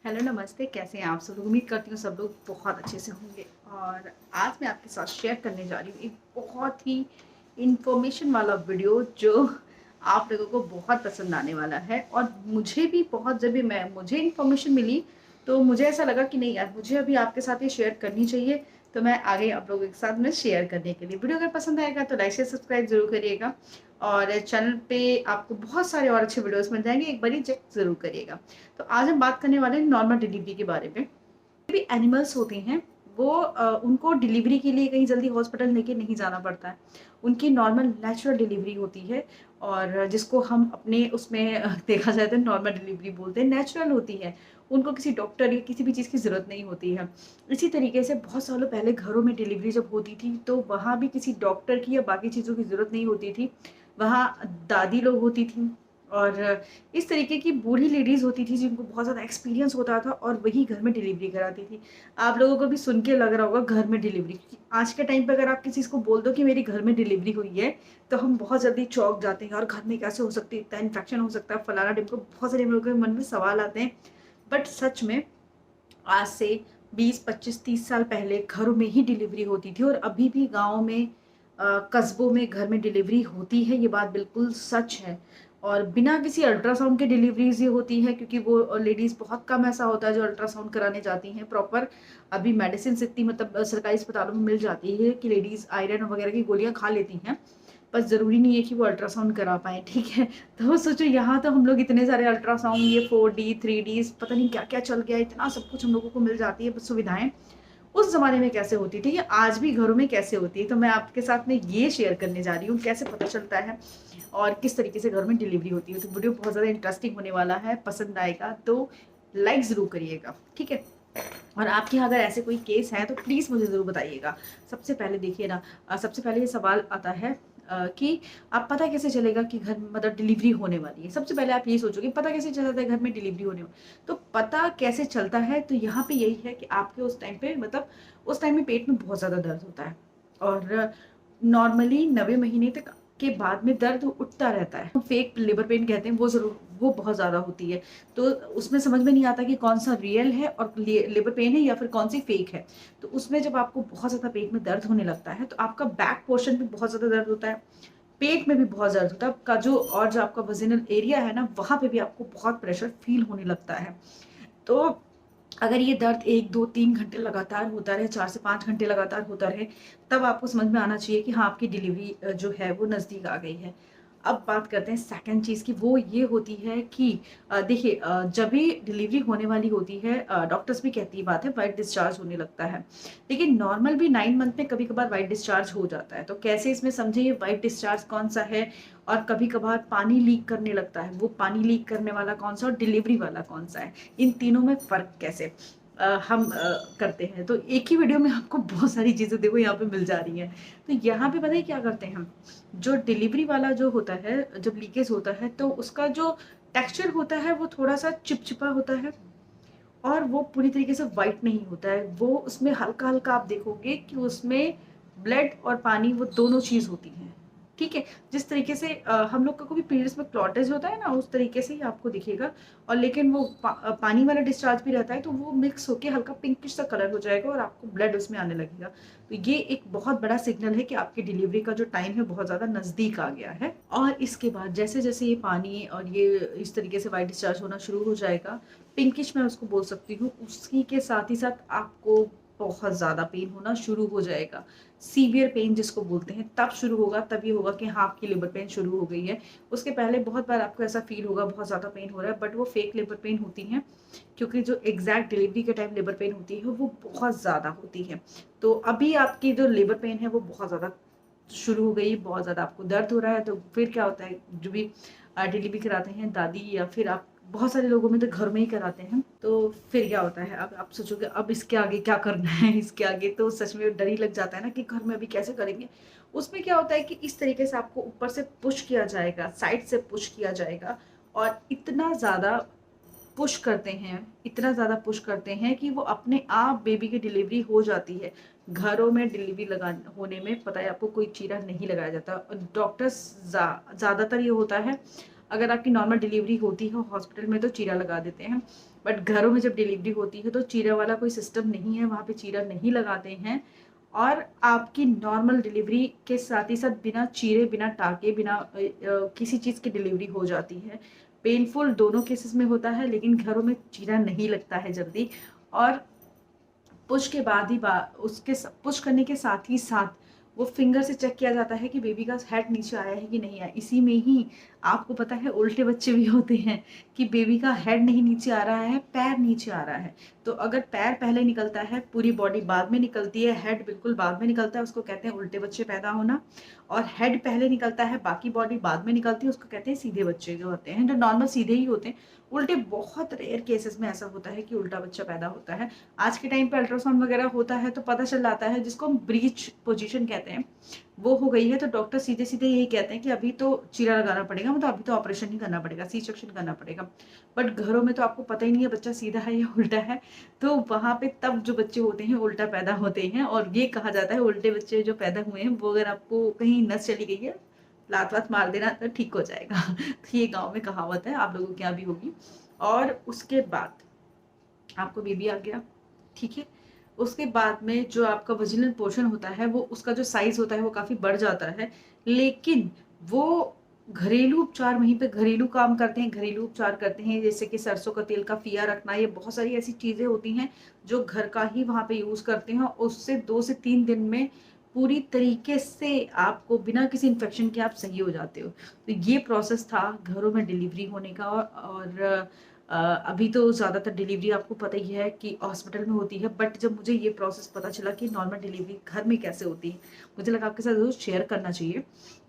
Hello नमस्ते, कैसे हैं आप सब लोग। उम्मीद करती हूँ सब लोग बहुत अच्छे से होंगे। और आज मैं आपके साथ शेयर करने जा रही हूँ एक बहुत ही इंफॉर्मेशन वाला वीडियो जो आप लोगों को बहुत पसंद आने वाला है। और मुझे भी बहुत, जब भी मैं मुझे इंफॉर्मेशन मिली तो मुझे ऐसा लगा कि नहीं यार, मुझे अभी आपके साथ ये शेयर करनी चाहिए। तो मैं आ गई आप लोगों के साथ में शेयर करने के लिए। वीडियो अगर पसंद आएगा तो लाइक शेयर सब्सक्राइब जरूर करिएगा। और चैनल पे आपको बहुत सारे और अच्छे वीडियोस मिल जाएंगे, एक बारी चेक जरूर करिएगा। तो आज हम बात करने वाले हैं नॉर्मल डिलीवरी के बारे में। भी एनिमल्स होते हैं वो उनको डिलीवरी के लिए कहीं जल्दी हॉस्पिटल लेके नहीं जाना पड़ता है। उनकी नॉर्मल नेचुरल डिलीवरी होती है। और जिसको हम अपने उसमें देखा जाए तो नॉर्मल डिलीवरी बोलते हैं, नेचुरल होती है। उनको किसी डॉक्टर या किसी भी चीज़ की ज़रूरत नहीं होती है। इसी तरीके से बहुत सालों पहले घरों में डिलीवरी जब होती थी तो वहाँ भी किसी डॉक्टर की या बाकी चीज़ों की ज़रूरत नहीं होती थी। वहाँ दादी लोग होती थी और इस तरीके की बूढ़ी लेडीज़ होती थी जिनको बहुत ज़्यादा एक्सपीरियंस होता था और वही घर में डिलीवरी कराती थी। आप लोगों को भी सुन के लग रहा होगा घर में डिलीवरी, क्योंकि आज के टाइम पे अगर आप किसी को बोल दो कि मेरी घर में डिलीवरी हुई है तो हम बहुत जल्दी चौंक जाते हैं। और घर में कैसे हो सकती है, इतना इन्फेक्शन हो सकता है, फलाना ढिमको, बहुत सारे हम लोगों के मन में सवाल आते हैं। बट सच में आज से 20, 25, 30 साल पहले घरों में ही डिलीवरी होती थी। और अभी भी गाँव में कस्बों में घर में डिलीवरी होती है, ये बात बिल्कुल सच है। और बिना किसी अल्ट्रासाउंड के डिलीवरीज़ ये होती है, क्योंकि वो लेडीज़ बहुत कम ऐसा होता है जो अल्ट्रासाउंड कराने जाती हैं प्रॉपर। अभी मेडिसिन्स इतनी, मतलब सरकारी अस्पतालों में मिल जाती है कि लेडीज़ आयरन वगैरह की गोलियाँ खा लेती हैं। बस ज़रूरी नहीं है कि वो अल्ट्रासाउंड करा पाएँ, ठीक है? तो सोचो, यहाँ तो हम लोग इतने सारे अल्ट्रासाउंड, ये 4D 3D पता नहीं क्या-क्या चल गया है, इतना सब कुछ हम लोगों को मिल जाती है सुविधाएँ। उस ज़माने में कैसे होती थी, या आज भी घरों में कैसे होती है, तो मैं आपके साथ में ये शेयर करने जा रही हूँ, कैसे पता चलता है और किस तरीके से घरों में डिलीवरी होती है। तो वीडियो बहुत ज़्यादा इंटरेस्टिंग होने वाला है, पसंद आएगा तो लाइक ज़रूर करिएगा, ठीक है? और आपके यहाँ अगर ऐसे कोई केस है तो प्लीज़ मुझे ज़रूर बताइएगा। सबसे पहले देखिए ना, सबसे पहले ये सवाल आता है कि आप पता कैसे चलेगा कि घर में मतलब डिलीवरी होने वाली है? सबसे पहले आप यही सोचोगे पता कैसे चलता है घर में डिलीवरी होने वाली। तो पता कैसे चलता है, तो यहाँ पे यही है कि आपके उस टाइम पे, मतलब उस टाइम में पेट में बहुत ज़्यादा दर्द होता है। और नॉर्मली 90 महीने तक के बाद में दर्द उठता रहता है। फेक लेबर पेन कहते हैं, वो बहुत ज़्यादा होती है। तो उसमें समझ में नहीं आता कि कौन-सा रियल है और लेबर पेन है या फिर कौन-सी फेक है। तो उसमें जब आपको बहुत ज़्यादा पेट में दर्द होने लगता है, तो आपका बैक पोर्शन पे बहुत ज़्यादा दर्द होता है, पेट में भी बहुत दर्द होता है। आपका जो आपका वजिनल एरिया है ना, वहाँ पे भी आपको बहुत प्रेशर फ़ील होने लगता है। तो अगर ये दर्द 1, 2, 3 घंटे लगातार होता रहे, 4 से 5 घंटे लगातार होता रहे, तब आपको समझ में आना चाहिए कि हाँ, आपकी डिलीवरी जो है वो नज़दीक आ गई है। अब बात करते हैं सेकंड चीज़ की, वो ये होती है कि देखिए, जब भी डिलीवरी होने वाली होती है, डॉक्टर्स भी कहती है बात है, व्हाइट डिस्चार्ज होने लगता है। लेकिन नॉर्मल भी 9 मंथ में कभी-कभार व्हाइट डिस्चार्ज हो जाता है। तो कैसे इसमें समझिए ये व्हाइट डिस्चार्ज कौन-सा है और कभी-कभार पानी लीक करने लगता है, वो पानी लीक करने वाला कौन-सा और डिलीवरी वाला कौन-सा है? इन तीनों में फ़र्क कैसे हम करते हैं। तो एक ही वीडियो में आपको बहुत सारी चीज़ें देखो यहाँ पे मिल जा रही हैं। तो यहाँ पे पता है क्या करते हैं हम? जो डिलीवरी वाला जो होता है, जब लीकेज होता है तो उसका जो टेक्सचर होता है वो थोड़ा-सा चिपचिपा होता है और वो पूरी तरीके से व्हाइट नहीं होता है। वो उसमें हल्का-हल्का आप देखोगे कि उसमें ब्लड और पानी, वो दोनों चीज़ होती हैं, ठीक है? जिस तरीके से हम लोग का कभी पीरियड्स में क्लॉटेज होता है ना, उस तरीके से ही आपको दिखेगा। और लेकिन वो पानी वाला डिस्चार्ज भी रहता है तो वो मिक्स होके हल्का पिंकिश सा कलर हो जाएगा और आपको ब्लड उसमें आने लगेगा। तो ये एक बहुत बड़ा सिग्नल है कि आपकी डिलीवरी का जो टाइम है बहुत ज़्यादा नज़दीक आ गया है। और इसके बाद जैसे-जैसे ये पानी और ये इस तरीके से व्हाइट डिस्चार्ज होना शुरू हो जाएगा, पिंकिश मैं उसको बोल सकती हूँ, उसी के साथ ही साथ आपको बहुत ज़्यादा पेन होना शुरू हो जाएगा। सीवियर पेन जिसको बोलते हैं, तब शुरू होगा, तब ये होगा कि हाँ, आपकी लेबर पेन शुरू हो गई है। उसके पहले बहुत बार आपको ऐसा फ़ील होगा बहुत ज़्यादा पेन हो रहा है, बट वो फेक लेबर पेन होती हैं, क्योंकि जो एग्ज़ैक्ट डिलीवरी के टाइम लेबर पेन होती है वो बहुत ज़्यादा होती है। तो अभी आपकी जो लेबर पेन है वो बहुत ज़्यादा शुरू हो गई, बहुत ज़्यादा आपको दर्द हो रहा है, तो फिर क्या होता है, जो भी डिलीवरी कराते हैं दादी या फिर आप, बहुत सारे लोगों में तो घर में ही कराते हैं, तो फिर क्या होता है, अब आप सोचोगे अब इसके आगे क्या करना है, इसके आगे तो सच में डर ही लग जाता है ना कि घर में अभी कैसे करेंगे। उसमें क्या होता है कि इस तरीके से आपको ऊपर से पुश किया जाएगा, साइड से पुश किया जाएगा और इतना ज़्यादा पुश करते हैं, इतना ज़्यादा पुश करते हैं कि वो अपने आप बेबी की डिलीवरी हो जाती है। घरों में डिलीवरी होने में पता है आपको, कोई चीरा नहीं लगाया जाता। डॉक्टर्स ज़्यादातर ये होता है, अगर आपकी नॉर्मल डिलीवरी होती है हॉस्पिटल में तो चीरा लगा देते हैं, बट घरों में जब डिलीवरी होती है तो चीरा वाला कोई सिस्टम नहीं है, वहाँ पे चीरा नहीं लगाते हैं। और आपकी नॉर्मल डिलीवरी के साथ ही साथ बिना चीरे, बिना टाके, बिना किसी चीज़ की डिलीवरी हो जाती है। पेनफुल दोनों केसेस में होता है, लेकिन घरों में चीरा नहीं लगता है जल्दी। और पुश के बाद ही उसके पुश करने के साथ ही साथ वो फिंगर से चेक किया जाता है कि बेबी का हेड नीचे आया है कि नहीं आया। इसी में ही आपको पता है उल्टे बच्चे भी होते हैं कि बेबी का हेड नहीं नीचे आ रहा है, पैर नीचे आ रहा है। तो अगर पैर पहले निकलता है, पूरी बॉडी बाद में निकलती है, हेड बिल्कुल बाद में निकलता है, उसको कहते हैं उल्टे बच्चे पैदा होना। और हेड पहले निकलता है, बाकी बॉडी बाद में निकलती है, उसको कहते हैं सीधे बच्चे जो होते हैं, जो नॉर्मल सीधे ही होते हैं। उल्टे बहुत रेयर केसेस में ऐसा होता है कि उल्टा बच्चा पैदा होता है। आज के टाइम पे अल्ट्रासाउंड वगैरह होता है तो पता चल जाता है, जिसको हम ब्रीच पोजीशन कहते हैं, वो हो गई है तो डॉक्टर सीधे सीधे यही कहते हैं कि अभी तो चीरा लगाना पड़ेगा, मतलब अभी तो ऑपरेशन ही करना पड़ेगा, सी सेक्शन करना पड़ेगा। बट घरों में तो आपको पता ही नहीं है बच्चा सीधा है या उल्टा है, तो वहाँ पे तब जो बच्चे होते हैं उल्टा पैदा होते हैं। और ये कहा जाता है उल्टे बच्चे जो पैदा हुए हैं वो अगर आपको कहीं नस चली गई है, लात वात मार देना तो ठीक हो जाएगा। तो ये गाँव में कहावत है, आप लोगों के यहाँ भी होगी। और उसके बाद आपको बेबी आ गया, ठीक है। उसके बाद में जो आपका वजिनल पोर्शन होता है वो उसका जो साइज होता है वो काफ़ी बढ़ जाता है, लेकिन वो घरेलू उपचार, वहीं पे घरेलू काम करते हैं, घरेलू उपचार करते हैं, जैसे कि सरसों का तेल का फिया रखना, ये बहुत सारी ऐसी चीज़ें होती हैं जो घर का ही वहाँ पे यूज़ करते हैं। उससे 2 से 3 दिन में पूरी तरीके से आपको बिना किसी इन्फेक्शन के आप सही हो जाते हो। तो ये प्रोसेस था घरों में डिलीवरी होने का। और अभी तो ज़्यादातर डिलीवरी आपको पता ही है कि हॉस्पिटल में होती है, बट जब मुझे ये प्रोसेस पता चला कि नॉर्मल डिलीवरी घर में कैसे होती है, मुझे लगा आपके साथ ज़रूर शेयर करना चाहिए।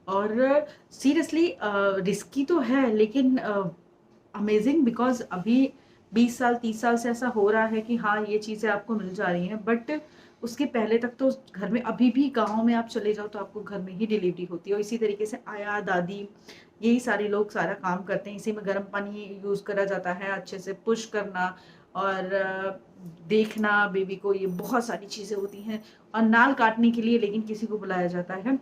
और सीरियसली रिस्की तो है, लेकिन अमेजिंग, बिकॉज अभी 20 साल 30 साल से ऐसा हो रहा है कि हाँ ये चीज़ें आपको मिल जा रही हैं, बट उसके पहले तक तो घर में, अभी भी गाँव में आप चले जाओ तो आपको घर में ही डिलीवरी होती है। और इसी तरीके से आया दादी यही सारे लोग सारा काम करते हैं। इसी में गर्म पानी यूज़ करा जाता है, अच्छे से पुश करना और देखना बेबी को, ये बहुत सारी चीज़ें होती हैं। और नाल काटने के लिए लेकिन किसी को बुलाया जाता है,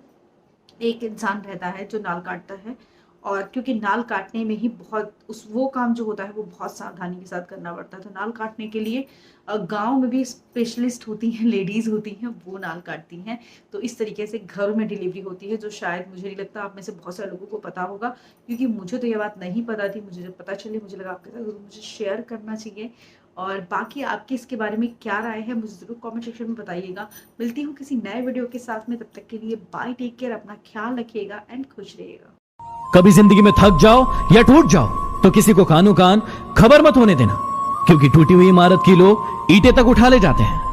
एक इंसान रहता है जो नाल काटता है। और क्योंकि नाल काटने में ही बहुत वो काम जो होता है वो बहुत सावधानी के साथ करना पड़ता है, तो नाल काटने के लिए गांव में भी स्पेशलिस्ट होती हैं, लेडीज़ होती हैं, वो नाल काटती हैं। तो इस तरीके से घरों में डिलीवरी होती है, जो शायद मुझे नहीं लगता आप में से बहुत सारे लोगों को पता होगा, क्योंकि मुझे तो ये बात नहीं पता थी। मुझे जब पता चली मुझे लगा आपके साथ मुझे शेयर करना चाहिए। और बाकी आपकी इसके बारे में क्या राय है मुझे ज़रूर कमेंट सेक्शन में बताइएगा। मिलती हूँ किसी नए वीडियो के साथ में, तब तक के लिए बाय, टेक केयर, अपना ख्याल रखिएगा एंड खुश रहिएगा। कभी जिंदगी में थक जाओ या टूट जाओ तो किसी को कानो कान खबर मत होने देना, क्योंकि टूटी हुई इमारत की लोग ईंटें तक उठा ले जाते हैं।